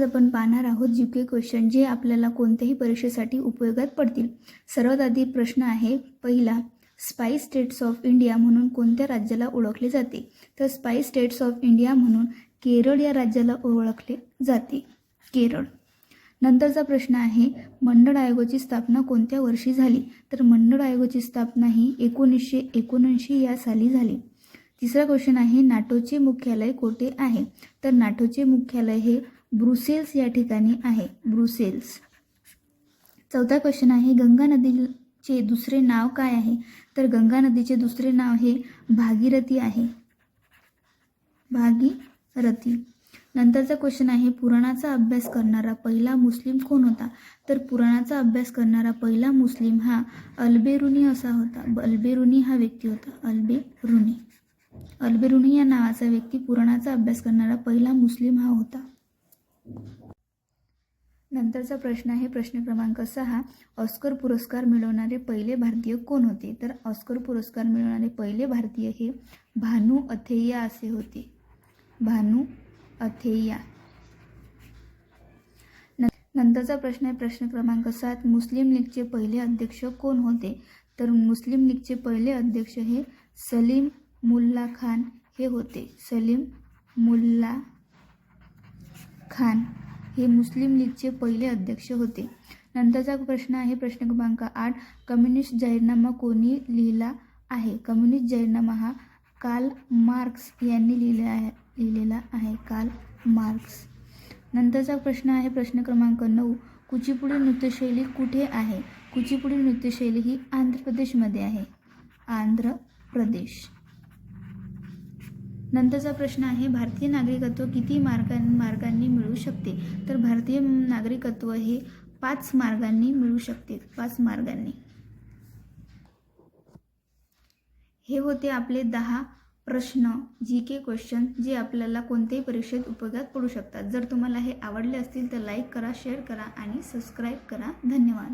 आज आपण पाहणार आहोत जीके क्वेश्चन जे आपल्याला कोणत्याही परीक्षेसाठी उपयोगात पडतील। सर्वात आधी प्रश्न आहे पहिला, स्पाइस स्टेट्स ऑफ इंडिया म्हणून कोणत्या राज्याला ओळखले जाते? तर स्पाइस स्टेट्स ऑफ इंडिया म्हणून केरळ या राज्याला ओळखले जाते, केरळ। नंतरचा प्रश्न आहे, मंडळ आयोगाची स्थापना कोणत्या वर्षी झाली? तर मंडळ आयोगाची स्थापना ही 1979 या साली झाली। तिसरा क्वेश्चन आहे, नाटोचे मुख्यालय कोठे आहे? तर नाटोचे मुख्यालय हे ब्रुसेल्स या ठिकाणी आहे, ब्रुसेल्स। चौथा क्वेश्चन आहे, गंगा नदीचे दुसरे नाव काय आहे? तर गंगा नदीचे दुसरे नाव हे भागीरथी आहे, भागीरथी। नंतरचा क्वेश्चन आहे, पुराणाचा अभ्यास करणारा पहिला मुस्लिम कोण होता? तर पुराणाचा अभ्यास करणारा पहिला मुस्लिम हा अल्बेरुनी असा होता, अल्बेरुनी हा व्यक्ती होता, अल्बेरुनी। अल्बेरुनी या नावाचा व्यक्ती पुराणाचा अभ्यास करणारा पहिला मुस्लिम हा होता। नंतरचा प्रश्न आहे प्रश्न क्रमांक 6, ऑस्कर पुरस्कार मिळवणारे पहिले भारतीय कोण होते? तर ऑस्कर पुरस्कार मिळवणारे पहिले भारतीय हे भानू अथैया असे होते, भानू अथैया। नंतरचा प्रश्न आहे प्रश्न क्रमांक 7, मुस्लिम लीगचे पहिले अध्यक्ष कोण होते? तर मुस्लिम लीगचे पहिले अध्यक्ष हे सलीम मुल्ला खान हे होते, सलीम मुल्ला खान हे मुस्लिम लीगचे पहिले अध्यक्ष होते। नंतरचा प्रश्न आहे प्रश्न क्रमांक 8, कम्युनिस्ट जाहीरनामा कोणी लिहिला आहे? कम्युनिस्ट जाहीरनामा हा कार्ल मार्क्स यांनी लिहिलेला आहे, कार्ल मार्क्स। नंतरचा प्रश्न आहे प्रश्न क्रमांक 9, कुचिपुडी नृत्यशैली कुठे आहे? कुचिपुडी नृत्यशैली ही आंध्र प्रदेशमध्ये आहे, आंध्र प्रदेश। नंतरचा प्रश्न आहे, भारतीय नागरिकत्व किती मार्गांनी मिळू शकते? तर भारतीय नागरिकत्व हे 5 मार्गांनी मिळू शकते, 5 मार्गांनी। हे होते आपले 10 प्रश्न जीके क्वेश्चन जे आपल्याला कोणत्याही परीक्षेत उपयोगात पडू शकतात। जर तुम्हाला हे आवडले असतील तर लाईक करा, शेअर करा आणि सबस्क्राईब करा। धन्यवाद।